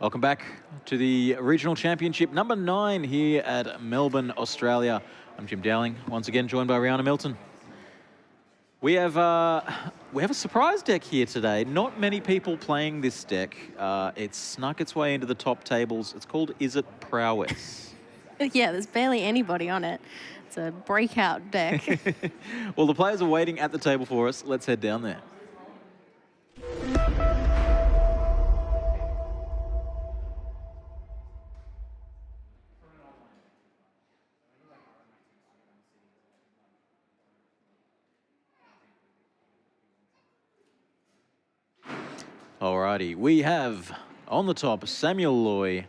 Welcome back to the Regional Championship number 9 here at Melbourne, Australia. I'm Jim Dowling, once again joined by Rihanna Milton. We have a surprise deck here today. Not many people playing this deck. It's snuck its way into the top tables. It's called Is It Prowess? Yeah, there's barely anybody on it. It's a breakout deck. Well, the players are waiting at the table for us. Let's head down there. Alrighty, we have on the top Samuel Loy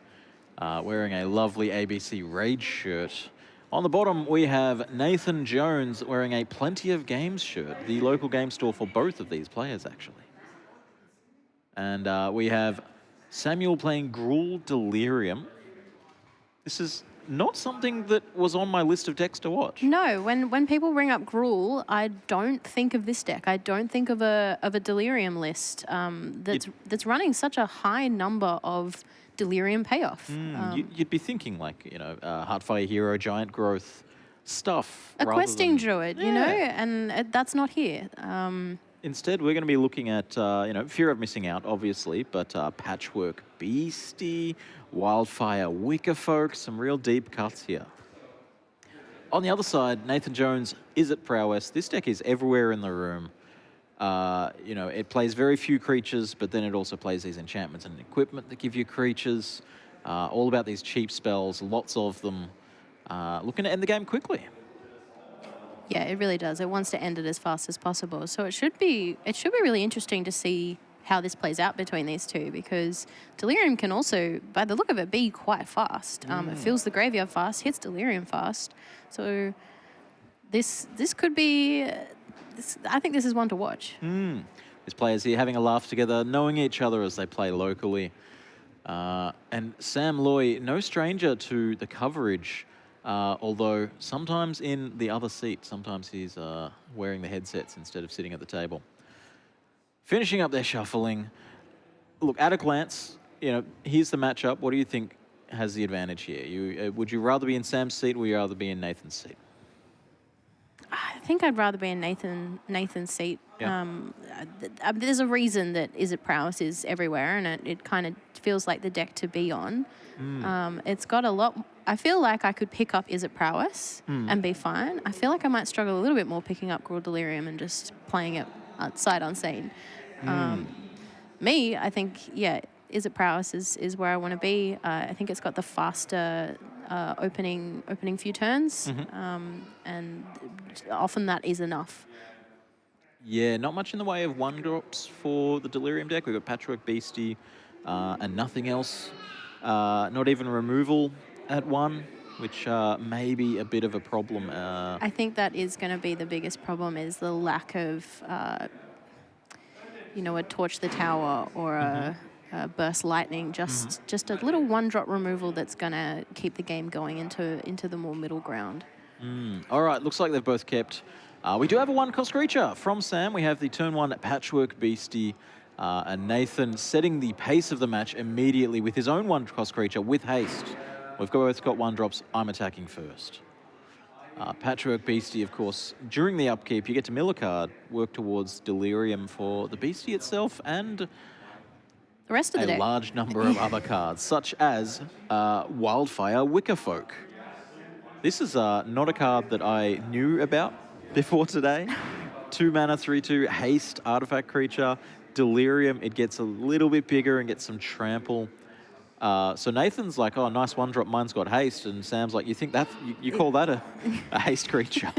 wearing a lovely ABC Rage shirt. On the bottom, we have Nathan Jones wearing a Plenty of Games shirt, the local game store for both of these players, actually. And we have Samuel playing Gruul Delirium. This is not something that was on my list of decks to watch. No, when people bring up Gruul, I don't think of this deck. I don't think of a Delirium list that's running such a high number of Delirium payoff. You'd be thinking like, Heartfire Hero, Giant Growth stuff. A questing druid, you know, and that's not here. Instead, we're going to be looking at, fear of missing out, obviously, but Patchwork Beastie, Wildfire Wickerfolk, some real deep cuts here. On the other side, Nathan Jones, Is It Prowess? This deck is everywhere in the room. It plays very few creatures, but then it also plays these enchantments and equipment that give you creatures. All about these cheap spells, lots of them. Looking to end the game quickly. Yeah, it really does. It wants to end it as fast as possible. So it should be really interesting to see how this plays out between these two, because Delirium can also, by the look of it, be quite fast. It fills the graveyard fast, hits Delirium fast. So this could be. I think this is one to watch. These players here having a laugh together, knowing each other as they play locally. And Sam Loy, no stranger to the coverage. Although sometimes in the other seat, sometimes he's wearing the headsets instead of sitting at the table. Finishing up their shuffling. Look, at a glance, here's the matchup. What do you think has the advantage here? Would you rather be in Sam's seat or would you rather be in Nathan's seat? I think I'd rather be in Nathan's seat. Yeah. There's a reason that Is It Prowess is everywhere, and it kind of feels like the deck to be on. It's got a lot. I feel like I could pick up Is It Prowess and be fine. I feel like I might struggle a little bit more picking up Gruul Delirium and just playing it sight unseen. I think, Is It Prowess is where I want to be. I think it's got the faster opening few turns, and often that is enough. Yeah, not much in the way of 1-drops for the Delirium deck. We've got Patchwork Beastie and nothing else. Not even removal at 1, which may be a bit of a problem. I think that is going to be the biggest problem, is the lack of, a Torch the Tower or a Burst Lightning, just a little 1-drop removal that's going to keep the game going into the more middle ground. All right, looks like they've both kept. We do have a 1-cost creature from Sam. We have the turn 1 Patchwork Beastie, and Nathan setting the pace of the match immediately with his own 1-cost creature with haste. We've both got 1-drops. I'm attacking first. Patchwork Beastie, of course, during the upkeep, you get to mill a card, work towards Delirium for the Beastie itself, and the rest of the deck. A large number of other cards, such as Wildfire Wickerfolk. This is not a card that I knew about before today. 2 mana, 3/2, haste, artifact creature. Delirium, it gets a little bit bigger and gets some trample. So Nathan's like, oh, nice 1-drop, mine's got haste. And Sam's like, you think that, you call that a haste creature?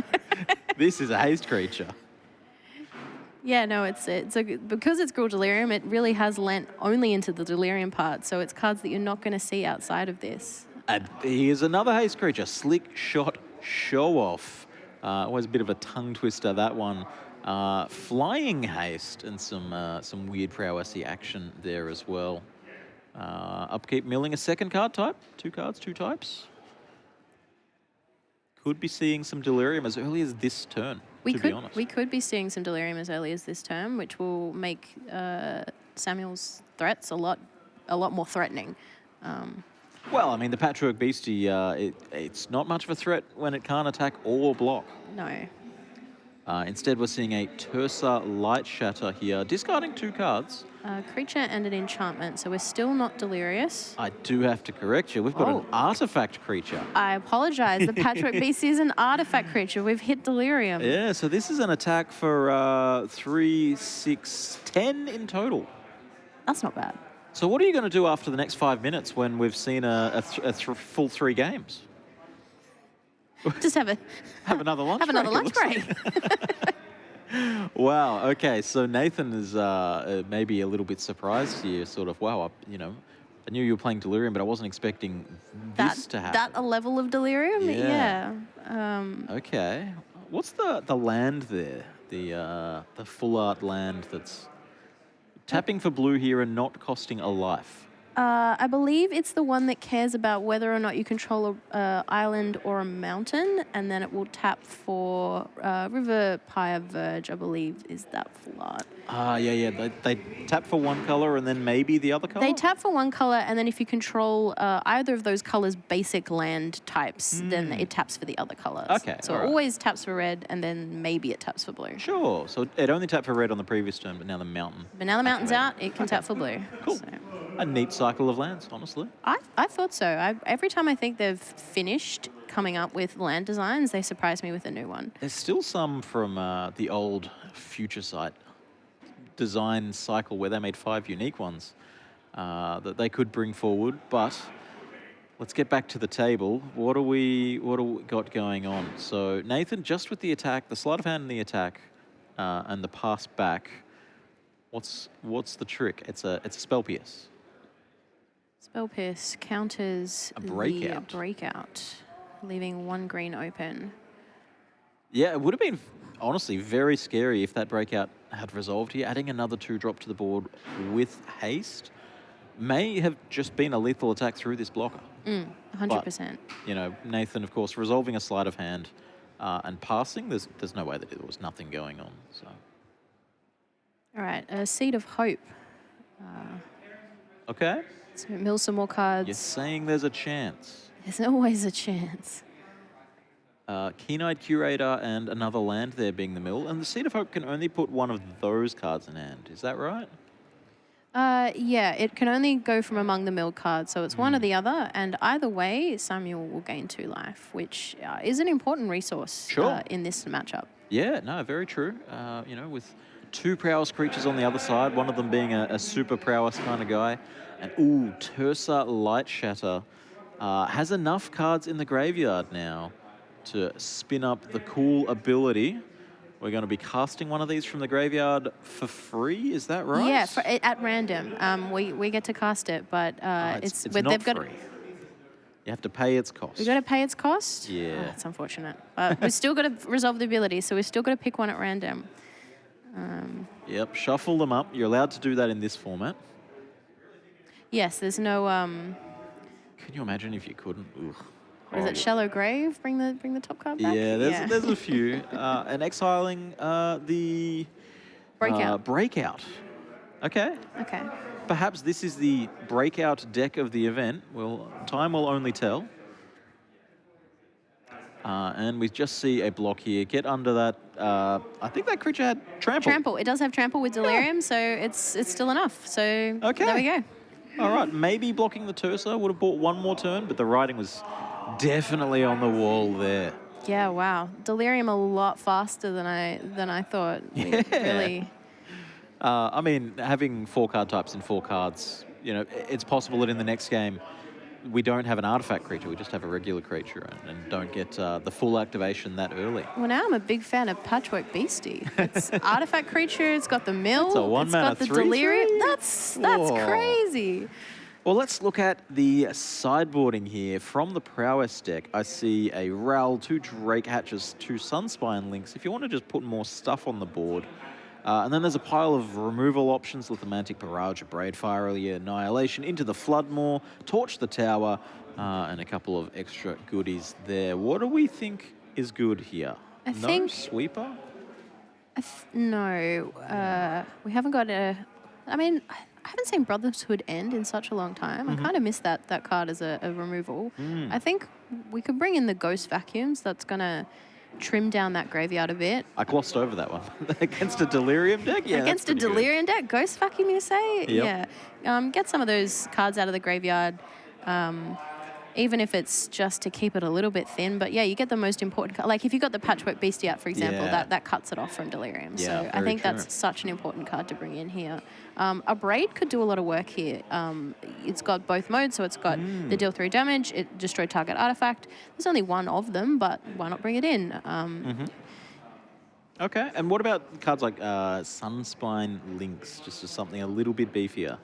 This is a haste creature. Yeah, no, because it's Gruul Delirium, it really has lent only into the Delirium part, so it's cards that you're not going to see outside of this. And here's another haste creature, Slick Shot Show Off. Always a bit of a tongue twister, that one. Flying haste and some weird prowessy action there as well. Upkeep milling a second card type. 2 cards, 2 types. Could be seeing some Delirium as early as this turn, to be honest. We could be seeing some Delirium as early as this turn, which will make Samuel's threats a lot a lot more threatening. Well, I mean, the Patchwork Beastie, it's not much of a threat when it can't attack or block. No. Instead, we're seeing a Tersa Light Shatter here, discarding 2 cards. Creature and an enchantment, so we're still not delirious. I do have to correct you. We've got an artifact creature. I apologise. The Patchwork Beastie is an artifact creature. We've hit delirium. Yeah, so this is an attack for 3, 6, 10 in total. That's not bad. So what are you going to do after the next 5 minutes when we've seen a full 3 games? Just have another lunch have break. Another lunch break. Wow. Okay. So Nathan is maybe a little bit surprised here. Sort of. Wow. I knew you were playing Delirium, but I wasn't expecting this to happen. That a level of delirium. Yeah. Yeah. Okay. What's the land there? The full art land that's tapping for blue here and not costing a life. I believe it's the one that cares about whether or not you control a island or a mountain, and then it will tap for River Pyre Verge, I believe, is that flood. Yeah. They tap for one color and then maybe the other color? They tap for one color, and then if you control either of those colors' basic land types, then it taps for the other colors. Okay, So all it right. always taps for red, and then maybe it taps for blue. Sure. So it only tapped for red on the previous turn, but now the mountain. But now the mountain's out, it can tap for blue. Cool. So. A neat cycle of lands, honestly. I thought so. Every time I think they've finished coming up with land designs, they surprise me with a new one. There's still some from the old Future Sight design cycle where they made 5 unique ones that they could bring forward. But let's get back to the table. What do we got going on? So Nathan, just with the attack, the sleight of hand and the attack, and the pass back. What's the trick? It's a spell pierce. Spell Pierce counters A breakout. the breakout, leaving 1 green open. Yeah, it would have been honestly very scary if that breakout had resolved here. Adding another 2-drop to the board with haste may have just been a lethal attack through this blocker. 100%. But, Nathan, of course, resolving a sleight of hand and passing, there's no way that there was nothing going on. So. All right, a Seed of Hope. Okay. So mill some more cards. You're saying there's a chance. There's always a chance. Keen-Eyed Curator and another land there being the mill. And the Seed of Hope can only put one of those cards in hand. Is that right? Yeah, it can only go from among the milled cards, so it's one or the other. And either way, Samuel will gain 2 life, which is an important resource in this matchup. Yeah, no, very true. With 2 prowess creatures on the other side, one of them being a super prowess kind of guy. And, Tersa Light Shatter has enough cards in the graveyard now to spin up the cool ability. We're going to be casting one of these from the graveyard for free, is that right? Yeah, at random. We get to cast it, but it's but not they've got free. You have to pay its cost. We got to pay its cost? Yeah. Oh, that's unfortunate. But we've still got to resolve the ability, so we've still got to pick one at random. Yep, shuffle them up. You're allowed to do that in this format. Yes, there's no Can you imagine if you couldn't? Ugh. Or is it Shallow Grave? Bring the top card back? Yeah, there's a few. And exiling the breakout. Okay. Okay. Perhaps this is the breakout deck of the event. Well, time will only tell. And we just see a block here. Get under that. I think that creature had trample. Trample. It does have trample with delirium, so it's still enough. So there we go. All right, maybe blocking the Tersa would have bought one more turn, but the writing was definitely on the wall there. Yeah, wow. Delirium a lot faster than I thought. Yeah. Really. I mean, having 4 card types in 4 cards, it's possible that in the next game we don't have an artifact creature, we just have a regular creature and don't get the full activation that early. Well, now I'm a big fan of Patchwork Beastie. It's artifact creature, it's got the mill, It's a 1-mana got the 3/3. delirium. That's Whoa. crazy. Well, let's look at the sideboarding here. From the Prowess deck, I see a Ral, 2 Drake Hatches, 2 Sunspine Links. If you want to just put more stuff on the board. And then there's a pile of removal options: Lithomantic Barrage, Braidfire, Annihilation, into the Floodmoor, Torch the Tower, and a couple of extra goodies there. What do we think is good here? I think Sweeper? no. We haven't got a... I mean, I haven't seen Brotherhood end in such a long time. I kind of miss that card as a removal. I think we could bring in the Ghost Vacuums. That's going to trim down that graveyard a bit. I glossed over that one. Against a Delirium deck? Yeah, Against a that's pretty good. Delirium deck, Ghost Vacuum, you say? Yep. Yeah. Get some of those cards out of the graveyard, even if it's just to keep it a little bit thin. But yeah, you get the most important card. Like if you got the Patchwork Beastie out, for example, Yeah. that cuts it off from Delirium. Yeah, So I very think true. that's such an important card to bring in here. A Braid could do a lot of work here. It's got both modes, so it's got the deal 3 damage, it destroy target artifact. There's only one of them, but why not bring it in? Okay, and what about cards like Sunspine Lynx, just as something a little bit beefier?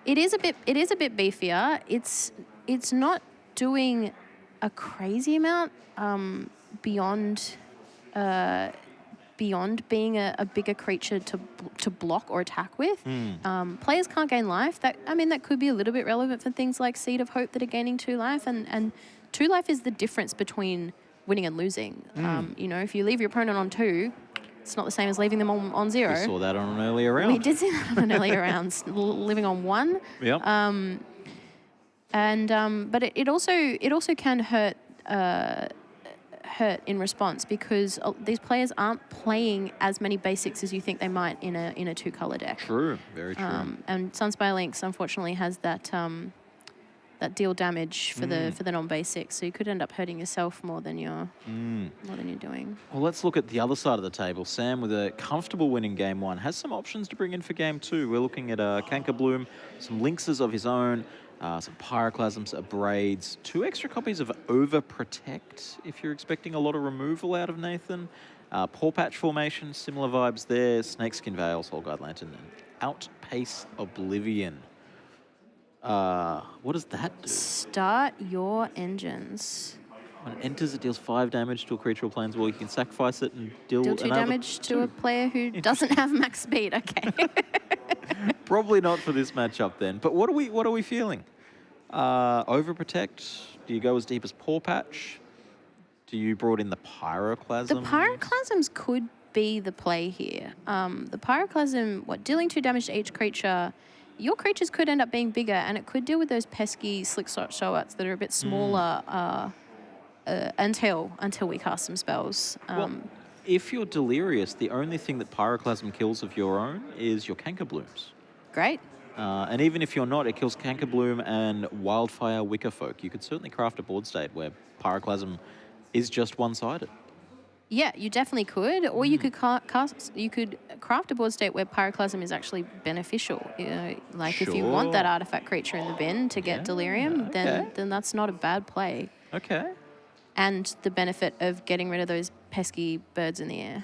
It is a bit beefier. It's not doing a crazy amount beyond being a bigger creature to block or attack with. Players can't gain life. That could be a little bit relevant for things like Seed of Hope that are gaining 2 life, and 2 life is the difference between winning and losing. If you leave your opponent on 2, it's not the same as leaving them on 0. We saw that on an earlier round. We did see that on an earlier round, living on 1. Yep. But it also can hurt in response because these players aren't playing as many basics as you think they might in a 2-color deck. True, very true. And Sunspire Lynx unfortunately has that deal damage for the non-basics, so you could end up hurting yourself more than you're doing. Well, let's look at the other side of the table. Sam, with a comfortable win in Game 1, has some options to bring in for Game 2. We're looking at Cankerbloom, some Lynxes of his own, some Pyroclasms, Braids, 2 extra copies of Overprotect, if you're expecting a lot of removal out of Nathan. Paw Patch Formation, similar vibes there. Snakeskin Veil, Soul Guide Lantern, and Outpace Oblivion. What does that do? Start your engines. When it enters, it deals 5 damage to a creature or planeswalker. You can sacrifice it and deal 2 another damage to a player who doesn't have max speed. Okay. Probably not for this matchup then. But what are we feeling? Overprotect? Do you go as deep as Paw Patch? Do you brought in the Pyroclasm? The Pyroclasms could be the play here. The Pyroclasm, dealing 2 damage to each creature. Your creatures could end up being bigger, and it could deal with those pesky slick shot show-outs that are a bit smaller until we cast some spells. Well, if you're Delirious, the only thing that Pyroclasm kills of your own is your Cankerblooms. Great. And even if you're not, it kills Cankerbloom and Wildfire Wickerfolk. You could certainly craft a board state where Pyroclasm is just one-sided. Yeah, you definitely could, or you could craft a board state where Pyroclasm is actually beneficial. If you want that artifact creature in the bin to get Delirium, then that's not a bad play. Okay. And the benefit of getting rid of those pesky birds in the air.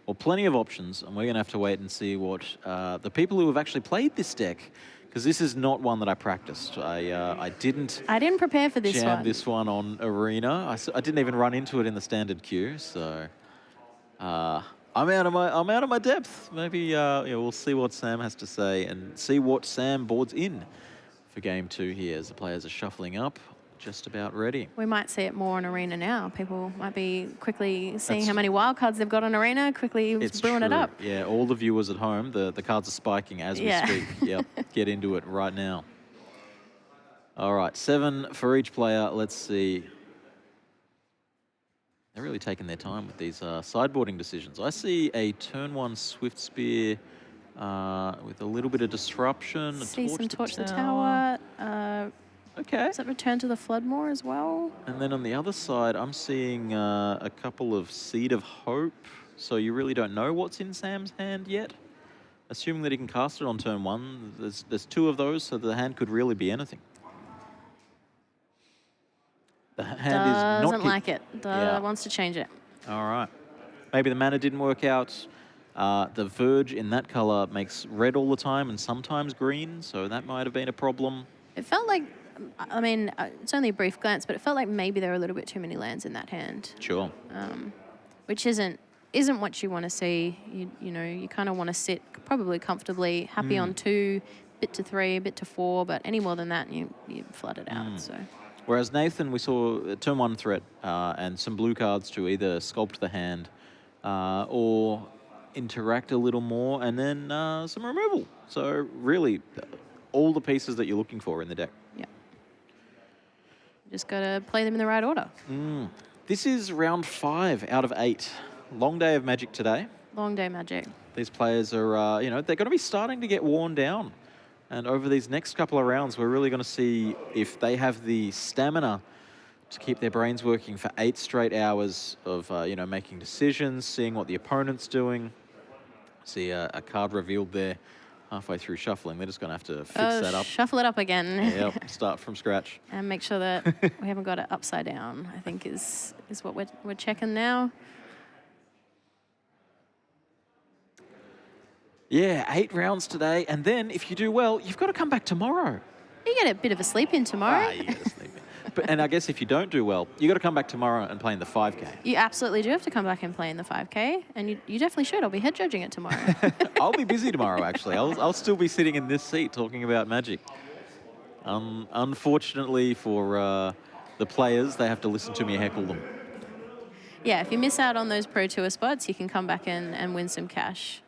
Well, plenty of options, and we're going to have to wait and see what the people who have actually played this deck, because this is not one that I practiced. I didn't prepare for this jam one. this one on Arena. I didn't even run into it in the standard queue, so I'm out of my depth. Maybe we'll see what Sam has to say and see what Sam boards in for Game 2 here as the players are shuffling up. Just about ready. We might see it more on Arena now. People might be quickly seeing how many wildcards they've got on Arena, quickly brewing it up. Yeah, all the viewers at home, the cards are spiking as we speak. Yep, get into it right now. All right, 7 for each player. Let's see. They're really taking their time with these sideboarding decisions. I see a turn 1 Swift Spear with a little bit of disruption. See some Torch the Tower. Okay. Does that return to the Floodmoor as well? And then on the other side, I'm seeing a couple of Seed of Hope. So you really don't know what's in Sam's hand yet. Assuming that he can cast it on turn 1, there's 2 of those, so the hand could really be anything. The hand is not... Doesn't like it. Wants to change it. All right. Maybe the mana didn't work out. The Verge in that color makes red all the time and sometimes green, so that might have been a problem. It felt like... it's only a brief glance, but it felt like maybe there were a little bit too many lands in that hand. Sure. Which isn't what you want to see. You kind of want to sit probably comfortably, happy on 2, bit to 3, bit to 4, but any more than that, you flood it out. So. Whereas Nathan, we saw a turn 1 threat and some blue cards to either sculpt the hand or interact a little more, and then some removal. So really, all the pieces that you're looking for in the deck. Yeah. Just got to play them in the right order. This is round 5 out of 8. Long day of Magic today. Long day Magic. These players are, they're going to be starting to get worn down. And over these next couple of rounds, we're really going to see if they have the stamina to keep their brains working for 8 straight hours of, making decisions, seeing what the opponent's doing. See a card revealed there halfway through shuffling. They're just going to have to fix that up. Shuffle it up again. Yep, start from scratch. And make sure that we haven't got it upside down, I think is what we're checking now. Yeah, 8 rounds today. And then if you do well, you've got to come back tomorrow. You get a bit of a sleep in tomorrow. You get to sleep in. And I guess if you don't do well, you got to come back tomorrow and play in the 5K. You absolutely do have to come back and play in the 5K, and you definitely should. I'll be head judging it tomorrow. I'll be busy tomorrow, actually. I'll still be sitting in this seat talking about Magic. Unfortunately for the players, they have to listen to me heckle them. Yeah, if you miss out on those Pro Tour spots, you can come back and win some cash.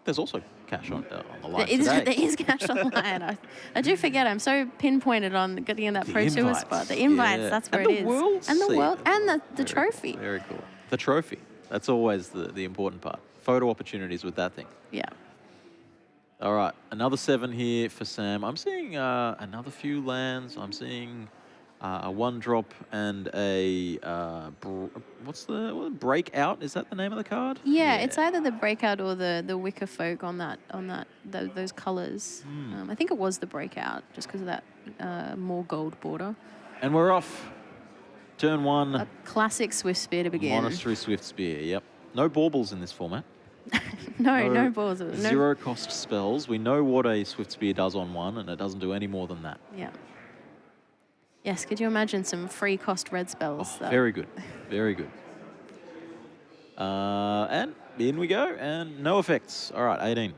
There's also cash on the line There today. is cash on the line. I do forget. I'm so pinpointed on getting in that Pro Tour spot. The invites, yeah. that's where And it the is. World And the Seat. world and the trophy. Very cool. The trophy. That's always the important part. Photo opportunities with that thing. Yeah. All right, another 7 here for Sam. I'm seeing another few lands. I'm seeing a 1-drop and a what's the breakout? Is that the name of the card? Yeah, it's either the breakout or the wicker folk on those colors. I think it was the breakout, just because of that more gold border. And we're off. Turn 1. A classic Swift Spear to begin. Monastery Swift Spear. Yep. No baubles in this format. No balls. No. 0 cost spells. We know what a Swift Spear does on 1, and it doesn't do any more than that. Yeah. Yes, could you imagine some free cost red spells? Very good. Very good. And in we go, and no effects. All right, 18.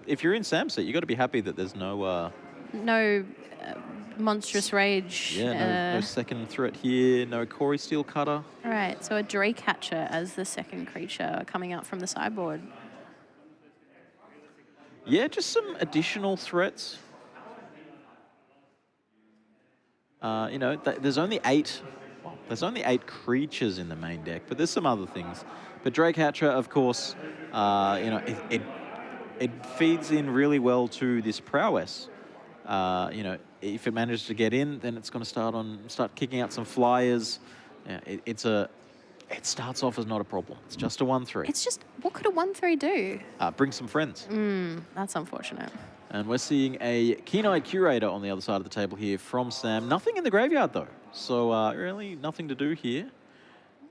If you're in Sam's seat, you've got to be happy that there's no... No monstrous rage. Yeah, no second threat here, no Corey Steel Cutter. All right, so a Drake Hatcher as the second creature coming out from the sideboard. Yeah, just some additional threats. There's only 8. Well, there's only 8 creatures in the main deck, but there's some other things. But Drake Hatcher, of course, it feeds in really well to this prowess. If it manages to get in, then it's going to start kicking out some flyers. Yeah, it starts off as not a problem. It's just a 1/3. It's just, what could a 1/3 do? Bring some friends. That's unfortunate. And we're seeing a Keen-Eyed Curator on the other side of the table here from Sam. Nothing in the graveyard, though. So really nothing to do here.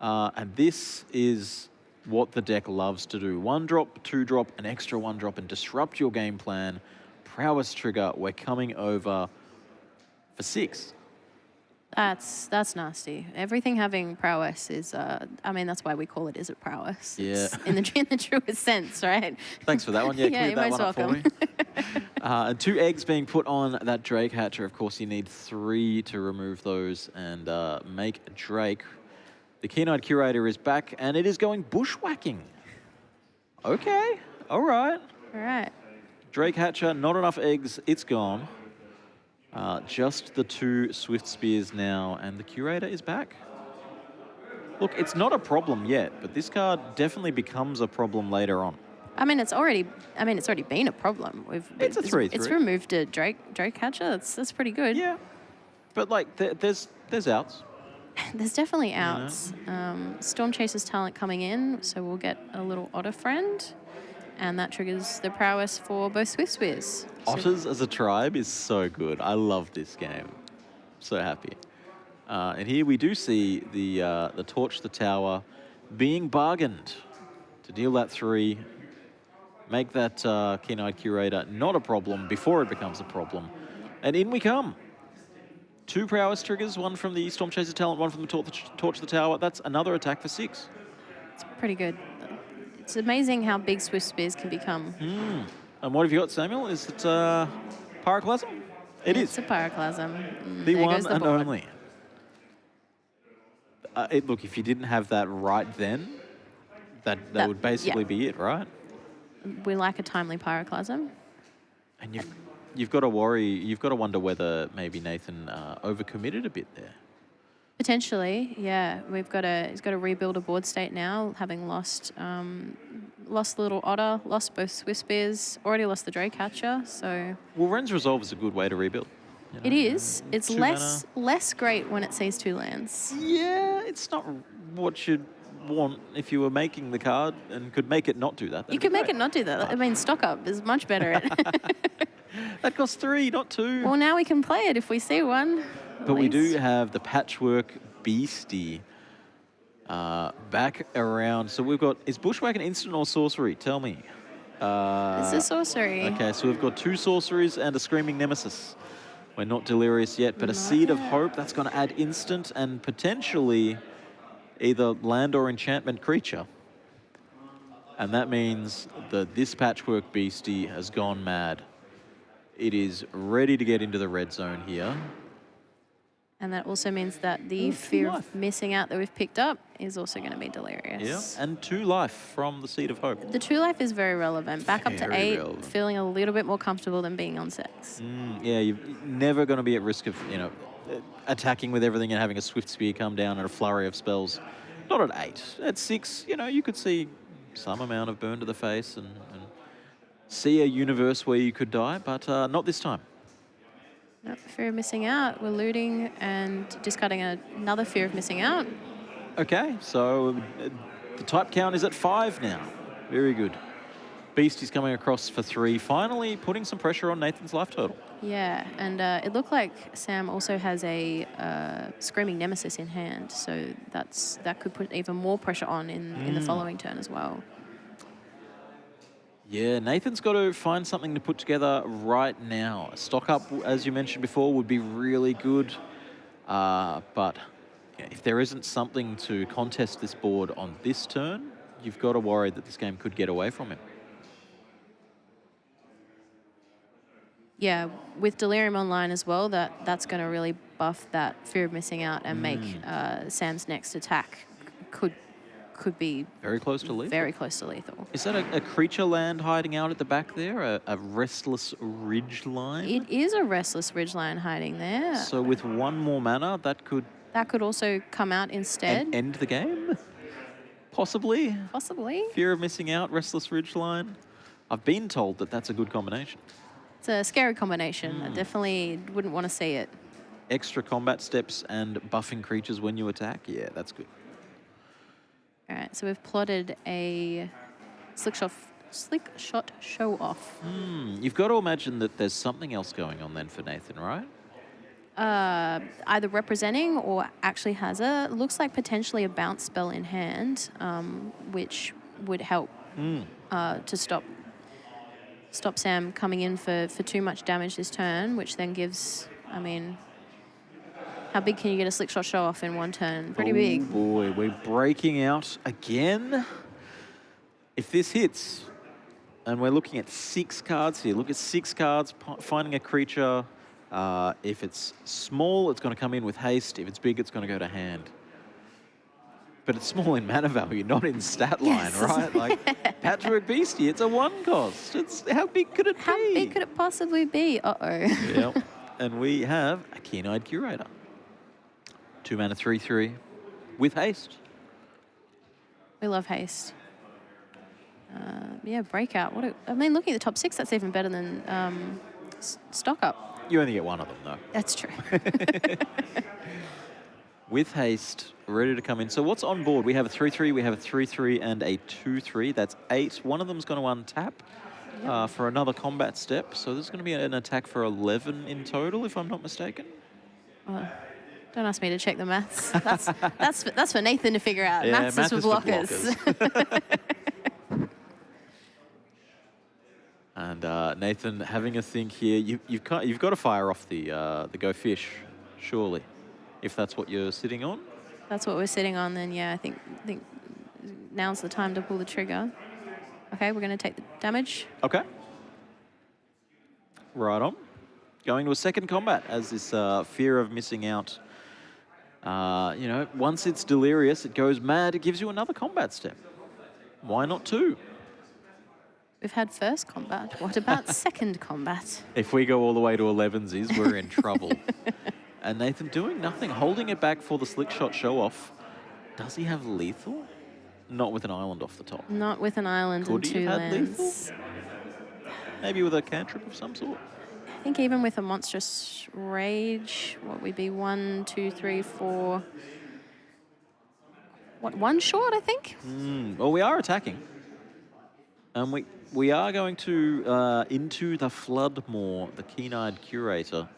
And this is what the deck loves to do. 1-drop, 2-drop, an extra 1-drop, and disrupt your game plan. Prowess trigger, we're coming over for 6. That's nasty. Everything having prowess is, that's why we call it, is it prowess? Yeah. It's in the truest sense, right? Thanks for that one. Yeah, Yeah, cleared you're that most one up for me. And 2 eggs being put on that Drake Hatcher. Of course, you need 3 to remove those and make Drake. The Keen-Eyed Curator is back, and it is going bushwhacking. Okay, all right. All right. Drake Hatcher, not enough eggs, it's gone. Just the 2 Swift Spears now, and the Curator is back. Look, it's not a problem yet, but this card definitely becomes a problem later on. It's already been a problem. It's a 3/3. It's removed a Drake Hatcher. That's pretty good. Yeah, but there's outs. There's definitely outs. Storm Chaser's talent coming in, so we'll get a little Otter friend, and that triggers the prowess for both Swift Spears. Otters as a tribe is so good. I love this game. So happy. And here we do see the Torch the Tower being bargained to deal that 3, make that Keen-Eyed Curator not a problem before it becomes a problem. And in we come. 2 prowess triggers, 1 from the Storm Chaser talent, 1 from the Torch the Tower. That's another attack for 6. It's pretty good. It's amazing how big Swift Spears can become. And what have you got, Samuel? Is it Pyroclasm? It's a Pyroclasm. The There one goes the and board. only. Look, if you didn't have that right then, That would basically be it, right? We like a timely pyroclasm. And you've got to worry. You've got to wonder whether maybe Nathan overcommitted a bit there. Potentially, yeah. He's got to rebuild a board state now, having lost the little otter, lost both Swiss bears, already lost the Draycatcher. So Well, Ren's Resolve is a good way to rebuild. You know? it is. It's 2 mana. less great when it sees 2 lands. Yeah, it's not what you'd want if you were making the card and could make it not do that. You could make it not do that. I mean, stock up is much better. That costs 3, not 2. Well, now we can play it if we see one. But we do have the Patchwork Beastie back around. So we've got, is Bushwhack an instant or sorcery? Tell me. It's a sorcery. Okay, so we've got 2 sorceries and a Screaming Nemesis. We're not delirious yet, but a Seed of Hope, that's going to add instant and potentially either land or enchantment creature. And that means that this Patchwork Beastie has gone mad. It is ready to get into the red zone here. And that also means that the fear of missing out that we've picked up is also going to be delirious. Yeah, and 2 life from the Seed of Hope. The 2 life is very relevant. Back up to Very 8, relevant. feeling a little bit more comfortable than being on 6. Yeah, you're never going to be at risk of, attacking with everything and having a Swift Spear come down and a flurry of spells. Not at 8. At 6, you could see some amount of burn to the face and see a universe where you could die, but not this time. Nope, fear of missing out. We're looting and discarding another fear of missing out. Okay, so the type count is at 5 now. Very good. Beastie's coming across for 3, finally putting some pressure on Nathan's life total. Yeah, and it looked like Sam also has a Screaming Nemesis in hand, so that could put even more pressure on in the following turn as well. Yeah, Nathan's got to find something to put together right now. Stock up, as you mentioned before, would be really good. But if there isn't something to contest this board on this turn, you've got to worry that this game could get away from him. Yeah, with Delirium Online as well, that's going to really buff that fear of missing out and make Sam's next attack could be very close to lethal. Very close to lethal. Is that a creature land hiding out at the back there? A Restless Ridgeline? It is a Restless Ridgeline hiding there. So with 1 more mana, that could also come out instead. and end the game? Possibly? Possibly. Fear of missing out, Restless Ridgeline. I've been told that that's a good combination. It's a scary combination. I definitely wouldn't want to see it. Extra combat steps and buffing creatures when you attack? Yeah, that's good. All right, so we've plotted a slick shot show off. You've got to imagine that there's something else going on then for Nathan, right? Either representing or actually has looks like potentially a bounce spell in hand, which would help to stop Sam coming in for too much damage this turn, which then gives, how big can you get a slick shot show off in 1 turn? Pretty big. Oh boy, we're breaking out again. If this hits, and we're looking at 6 cards here, look at 6 cards, finding a creature. If it's small, it's going to come in with haste. If it's big, it's going to go to hand. But it's small in mana value, not in stat line, right? Like Patchwork Beastie, it's a 1 cost. How big could it be? How big could it possibly be? Uh-oh. Yep. And we have a Keen-Eyed Curator. 2 mana, 3/3 with haste. We love haste. Yeah, breakout. Looking at the top 6, that's even better than stock up. You only get 1 of them, though. That's true. With haste, ready to come in. So what's on board? We have a 3/3, we have a 3/3, and a 2/3. That's 8. One of them's going to untap for another combat step. So there's going to be an attack for 11 in total, if I'm not mistaken. Don't ask me to check the maths. That's for Nathan to figure out. Yeah, maths is for blockers. And Nathan, having a think here, you've got to fire off the Go Fish, surely, if that's what you're sitting on. That's what we're sitting on. Then yeah, I think now's the time to pull the trigger. Okay, we're going to take the damage. Okay. Right on. Going to a second combat as this fear of missing out. Once it's delirious, it goes mad. It gives you another combat step. Why not 2? We've had first combat. What about second combat? If we go all the way to 11s, we're in trouble. And Nathan doing nothing, holding it back for the slick shot show off. Does he have lethal? Not with an island off the top. Not with an island Could and he 2 have had lands. lethal? Maybe with a cantrip of some sort. I think even with a monstrous rage, what would be 1, 2, 3, 4. What, 1 short, I think? Well, we are attacking. And we are going to into the Floodmore, the keen-eyed curator.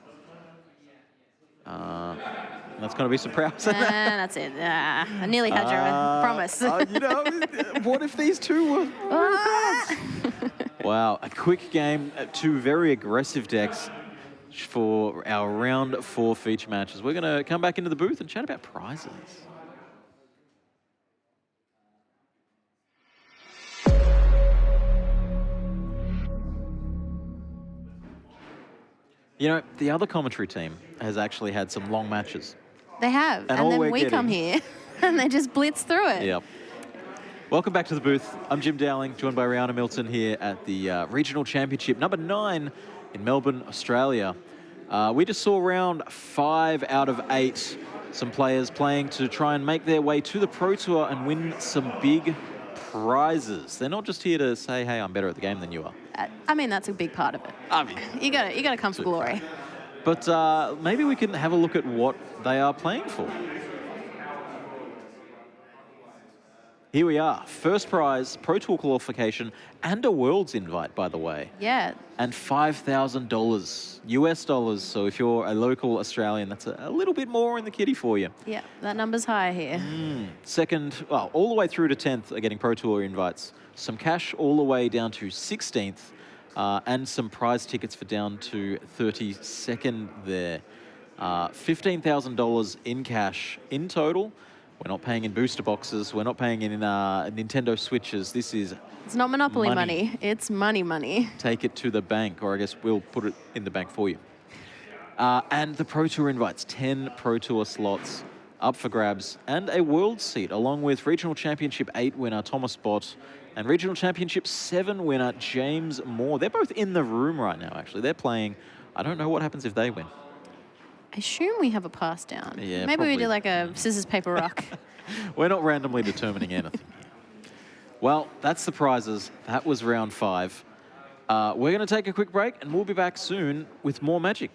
That's going to be surprising. That's it. I nearly had you. Promise. What if these 2 were... Wow, a quick game, 2 very aggressive decks for our round 4 feature matches. We're going to come back into the booth and chat about prizes. The other commentary team has actually had some long matches. They have. And all then we're we come here and they just blitz through it. Yep. Welcome back to the booth. I'm Jim Dowling, joined by Rihanna Milton here at the Regional Championship number 9 in Melbourne, Australia. We just saw round 5 out of 8. Some players playing to try and make their way to the Pro Tour and win some big prizes. They're not just here to say, hey, I'm better at the game than you are. I mean, that's a big part of it. I mean, you got to come for glory. But maybe we can have a look at what they are playing for. Here we are. First prize, Pro Tour qualification, and a Worlds invite, by the way. Yeah. And $5,000 US dollars. So if you're a local Australian, that's a little bit more in the kitty for you. Yeah, that number's high here. Second, well, all the way through to 10th are getting Pro Tour invites. Some cash all the way down to 16th, and some prize tickets for down to 32nd there. $15,000 in cash in total. We're not paying in booster boxes. We're not paying in Nintendo Switches. This is It's not Monopoly money. It's money. Take it to the bank, or I guess we'll put it in the bank for you. And the Pro Tour invites, 10 Pro Tour slots up for grabs, and a World seat, along with Regional Championship 8 winner Thomas Bott and Regional Championship 7 winner James Moore. They're both in the room right now, actually. They're playing. I don't know what happens if they win. I assume we have a pass down. Yeah, Maybe probably. we do like a scissors, paper, rock. We're not randomly determining anything here. Well, that's the prizes. That was round 5. We're going to take a quick break, and we'll be back soon with more Magic.